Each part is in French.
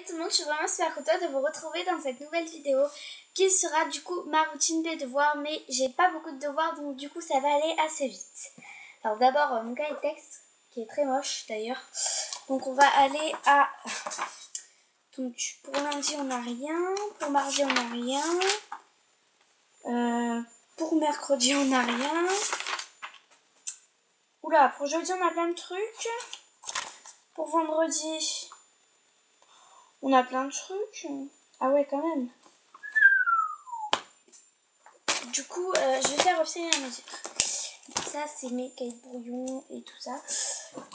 tout le monde, je suis vraiment super contente de vous retrouver dans cette nouvelle vidéo qui sera du coup ma routine des devoirs, mais j'ai pas beaucoup de devoirs donc du coup ça va aller assez vite. Alors d'abord mon cahier de texte qui est très moche d'ailleurs, donc on va aller à... Donc pour lundi on n'a rien, pour mardi on n'a rien, pour mercredi on n'a rien, oula pour jeudi on a plein de trucs, pour vendredi... On a plein de trucs. Ah ouais, quand même. Du coup, je vais faire aussi à mesure. Ça, c'est mes cahiers de brouillon et tout ça.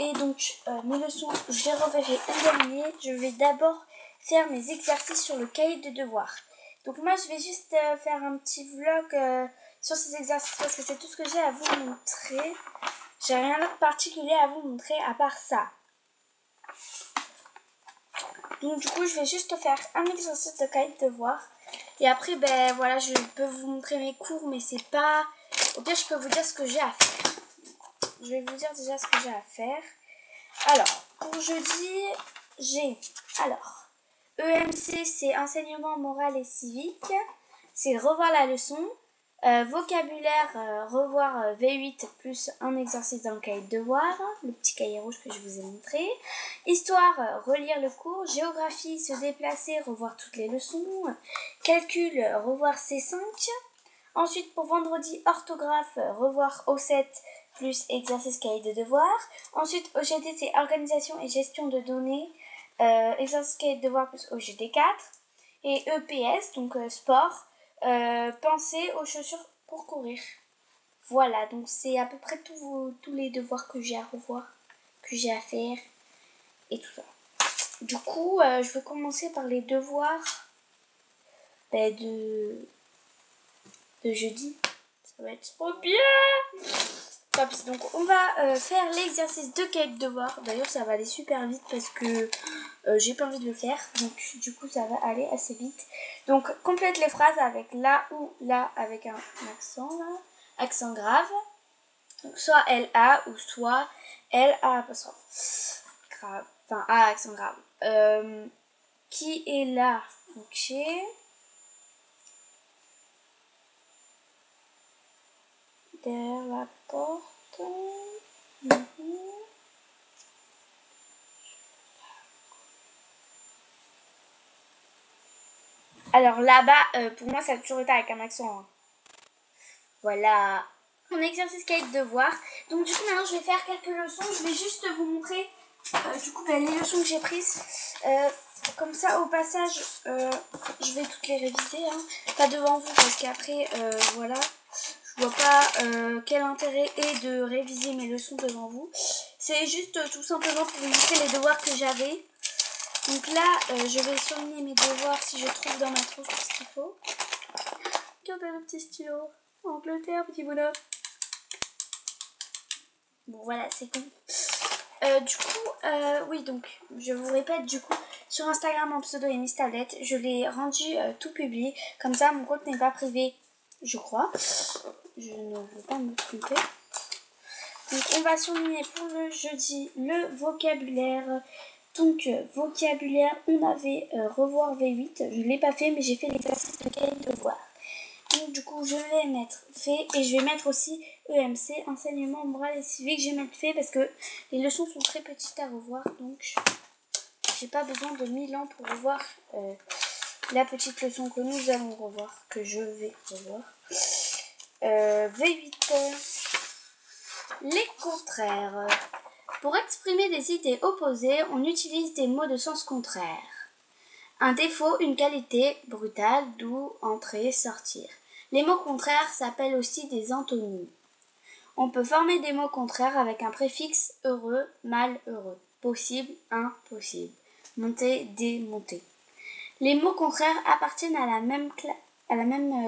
Et donc, mes leçons, je les reverrai en dernier. Je vais d'abord faire mes exercices sur le cahier de devoirs. Donc moi, je vais juste faire un petit vlog sur ces exercices parce que c'est tout ce que j'ai à vous montrer. J'ai rien d'autre particulier à vous montrer à part ça. Donc du coup je vais juste faire un exercice de cahier de devoirs. Et après ben voilà, je peux vous montrer mes cours, mais c'est pas... Au pire je peux vous dire ce que j'ai à faire. Je vais vous dire déjà ce que j'ai à faire. Alors pour jeudi j'ai... Alors EMC c'est enseignement moral et civique. C'est revoir la leçon. Vocabulaire, revoir V8 plus un exercice dans le cahier de devoirs, le petit cahier rouge que je vous ai montré. Histoire, relire le cours. Géographie, se déplacer, revoir toutes les leçons. Calcul, revoir C5. Ensuite pour vendredi, orthographe, revoir O7 plus exercice cahier de devoirs. Ensuite OGD c'est organisation et gestion de données, exercice cahier de devoirs plus OGD4. Et EPS, donc sport. Pensez aux chaussures pour courir. Voilà, donc c'est à peu près tous les devoirs que j'ai à revoir, que j'ai à faire et tout ça. Du coup, je vais commencer par les devoirs de jeudi. Ça va être trop bien. Donc on va faire l'exercice de cahier de devoirs. D'ailleurs ça va aller super vite parce que j'ai pas envie de le faire. Donc du coup ça va aller assez vite. Donc complète les phrases avec là ou là avec un accent là. Accent grave. Donc soit LA ou soit LA grave. Enfin A accent grave. Qui est là? Ok. Derrière la porte. Alors là-bas, pour moi, ça a toujours été avec un accent. Hein. Voilà. Mon exercice cahier de devoir. Donc du coup, maintenant, je vais faire quelques leçons. Je vais juste vous montrer les leçons que j'ai prises. Comme ça, au passage, je vais toutes les réviser. Hein. Pas devant vous, parce qu'après, voilà. Je vois pas quel intérêt est de réviser mes leçons devant vous. C'est juste tout simplement pour vous montrer les devoirs que j'avais. Donc là, je vais surligner mes devoirs si je trouve dans ma trousse tout ce qu'il faut. Regardez le petit stylo. Angleterre, petit bonhomme. Bon, voilà, c'est tout. Oui, donc, je vous répète, du coup, sur Instagram, mon pseudo est Miss Tablette. Je l'ai rendu tout public. Comme ça, mon compte n'est pas privé, je crois. Je ne veux pas me tromper. Donc, on va surligner pour le jeudi le vocabulaire. Donc, vocabulaire, on avait revoir V8. Je ne l'ai pas fait, mais j'ai fait l'exercice de cahier de devoir. Donc, du coup, je vais mettre fait et je vais mettre aussi EMC, enseignement moral et civique. Je vais mettre fait parce que les leçons sont très petites à revoir. Donc, j'ai pas besoin de 1000 ans pour revoir la petite leçon que nous allons revoir, que je vais revoir. V8. Les contraires. Pour exprimer des idées opposées, on utilise des mots de sens contraire. Un défaut, une qualité, brutal, doux, entrer, sortir. Les mots contraires s'appellent aussi des antonymes. On peut former des mots contraires avec un préfixe heureux, malheureux, possible, impossible, monter, démonter. Les mots contraires appartiennent à la même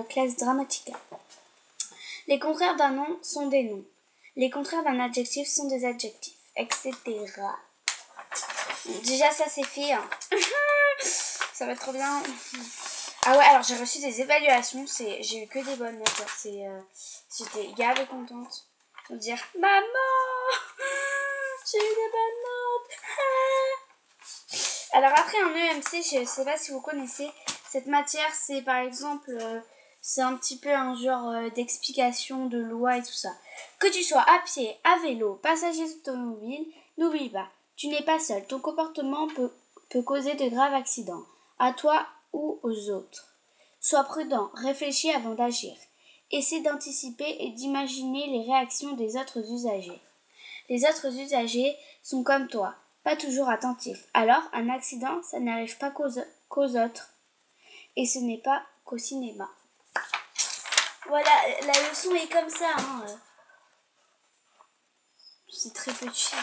classe grammaticale. Les contraires d'un nom sont des noms. Les contraires d'un adjectif sont des adjectifs, etc. Déjà ça c'est fait. Hein. Ça va être trop bien. Ah ouais, alors j'ai reçu des évaluations, j'ai eu que des bonnes notes. J'étais grave contente de dire maman, j'ai eu des bonnes notes. Alors après en EMC, je ne sais pas si vous connaissez, cette matière c'est par exemple, c'est un petit peu un genre d'explication de loi et tout ça. Que tu sois à pied, à vélo, passager automobile, n'oublie pas, tu n'es pas seul, ton comportement peut causer de graves accidents, à toi ou aux autres. Sois prudent, réfléchis avant d'agir. Essaie d'anticiper et d'imaginer les réactions des autres usagers. Les autres usagers sont comme toi, pas toujours attentifs. Alors, un accident, ça n'arrive pas qu'aux autres. Et ce n'est pas qu'au cinéma. Voilà, la leçon est comme ça. Hein. C'est très petit.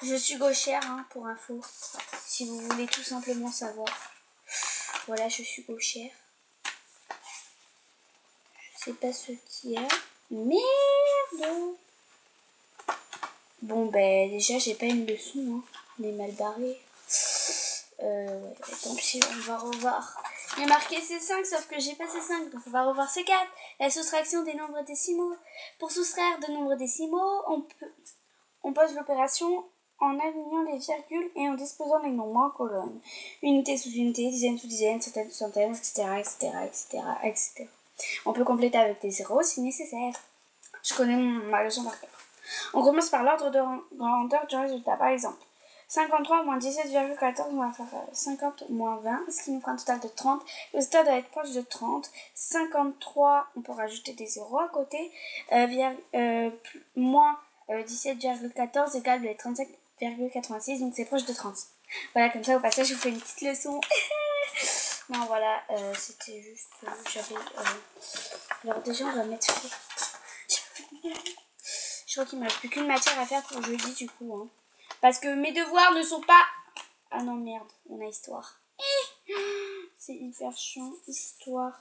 Je suis gauchère, hein, pour info. Si vous voulez tout simplement savoir. Voilà, je suis gauchère. Je sais pas ce qu'il y a. Merde! Bon, ben, déjà, j'ai pas une leçon, hein. On est mal barré. Ouais, tant pis, on va revoir. Il y a marqué C5, sauf que j'ai pas C5, donc on va revoir C4. La soustraction des nombres décimaux. Pour soustraire de nombres décimaux, on pose l'opération en alignant les virgules et en disposant les nombres en colonnes. Unité sous unité, dizaine sous dizaine, centaine sous centaine, etc., etc., etc., etc. On peut compléter avec des zéros si nécessaire. Je connais ma leçon par cœur. On commence par l'ordre de grandeur du résultat. Par exemple, 53 moins 17,14 moins 50 moins 20, ce qui nous fera un total de 30. Le résultat doit être proche de 30. 53, on peut rajouter des zéros à côté. Moins 17,14 égale 35,86, donc c'est proche de 30. Voilà, comme ça au passage je vous fais une petite leçon. Non, voilà, c'était juste... alors déjà on va mettre... Je crois qu'il ne me reste plus qu'une matière à faire pour jeudi du coup. Hein. Parce que mes devoirs ne sont pas... Ah non, merde, on a histoire. C'est hyper chiant, histoire.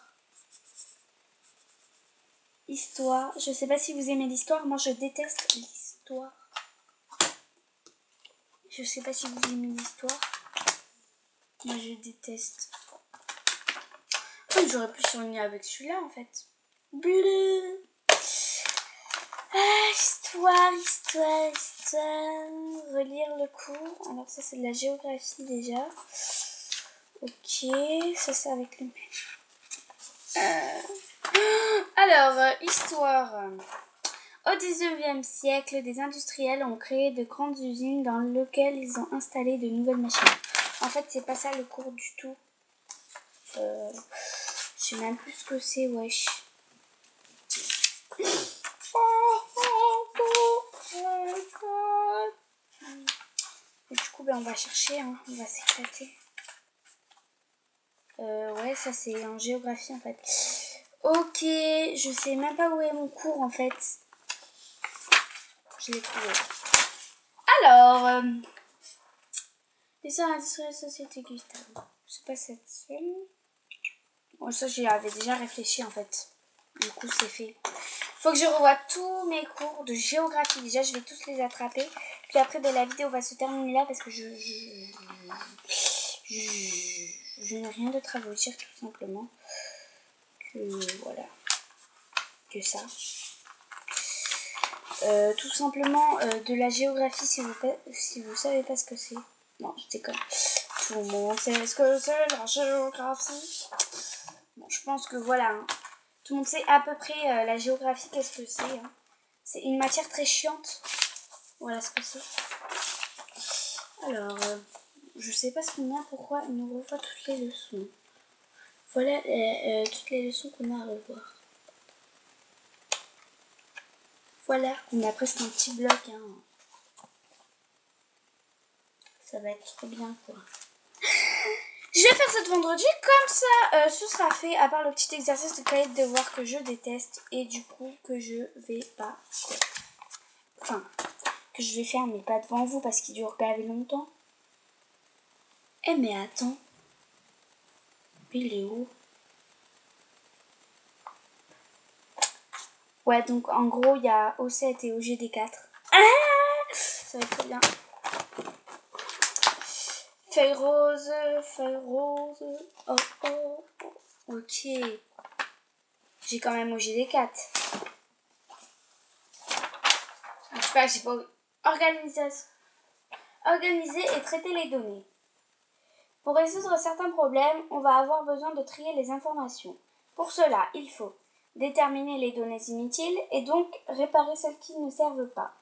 Histoire. Je sais pas si vous aimez l'histoire, moi je déteste l'histoire. Je sais pas si vous aimez l'histoire. Moi je déteste. Oh, j'aurais pu surligner avec celui-là en fait. Bleu. Ah, histoire. Relire le cours. Alors ça c'est de la géographie déjà. Ok, ça c'est avec le même. Alors, histoire. Au XIXe siècle, des industriels ont créé de grandes usines dans lesquelles ils ont installé de nouvelles machines. En fait, c'est pas ça le cours du tout. Je sais même plus ce que c'est, wesh. Et du coup, on va chercher, hein. On va s'éclater. Ouais, ça c'est en géographie en fait. Ok, je sais même pas où est mon cours en fait. Je l'ai trouvé. Alors, l'histoire industrielle, société Gustave. C'est pas cette seule. Bon, ça j'y avais déjà réfléchi en fait. Du coup, c'est fait. Faut que je revoie tous mes cours de géographie. Déjà, je vais tous les attraper. Puis après, la vidéo va se terminer là parce que je n'ai rien d'autre à vous dire tout simplement. Que voilà. Que ça. Tout simplement de la géographie si vous savez pas ce que c'est. Non, je déconne. Tout le monde sait ce que c'est la géographie. Bon, je pense que voilà. Hein. Tout le monde sait à peu près la géographie, qu'est-ce que c'est. Hein. C'est une matière très chiante. Voilà ce que c'est. Alors, je sais pas ce qu'on a, pourquoi il nous revoit toutes les leçons. Voilà toutes les leçons qu'on a à revoir. Voilà, on a presque un petit bloc. Hein. Ça va être trop bien, quoi. Je vais faire ça vendredi, comme ça, ce sera fait, à part le petit exercice de cahier de devoir que je déteste, et du coup, que je vais pas... Enfin, que je vais faire, mais pas devant vous, parce qu'il dure gavé longtemps. Eh, mais attends. Il est où? Ouais, donc en gros, il y a O7 et OGD4. Ah, ça va être trop bien. Feuille rose. Oh, oh, oh. Ok. J'ai quand même OGD4. Je sais pas, j'ai pas organisation. Organiser et traiter les données. Pour résoudre certains problèmes, on va avoir besoin de trier les informations. Pour cela, il faut déterminer les données inutiles et donc réparer celles qui ne servent pas.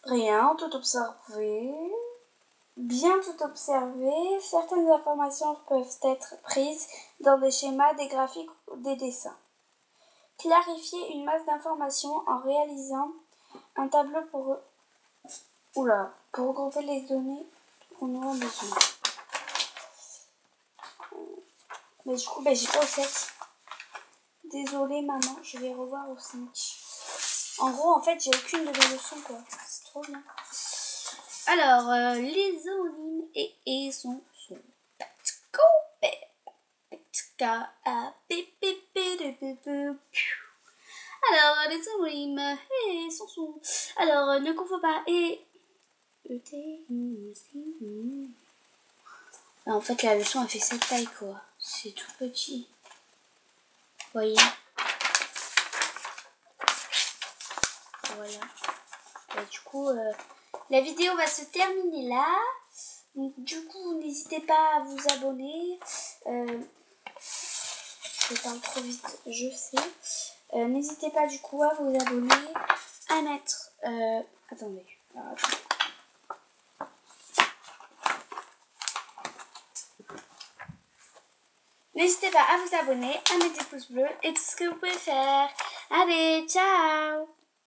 Rien, tout observer. Bien tout observer, certaines informations peuvent être prises dans des schémas, des graphiques ou des dessins. Clarifier une masse d'informations en réalisant un tableau pour regrouper les données qu'on aura besoin. Mais du coup, j'ai pas au 7. Désolée maman, je vais revoir au 5. En gros, en fait, j'ai aucune de mes leçons, quoi. C'est trop bien. Alors, les zoonymes et son. Alors, les zoonymes et son. Alors, ne confonds pas et. En fait, la leçon a fait cette taille, quoi. C'est tout petit. Vous voyez? Voilà. Et du coup, la vidéo va se terminer là. Donc, du coup, n'hésitez pas à vous abonner. Je parle trop vite, je sais. N'hésitez pas du coup à vous abonner, à mettre... attendez. N'hésitez pas à vous abonner, à mettre des pouces bleus et tout ce que vous pouvez faire. Allez, ciao!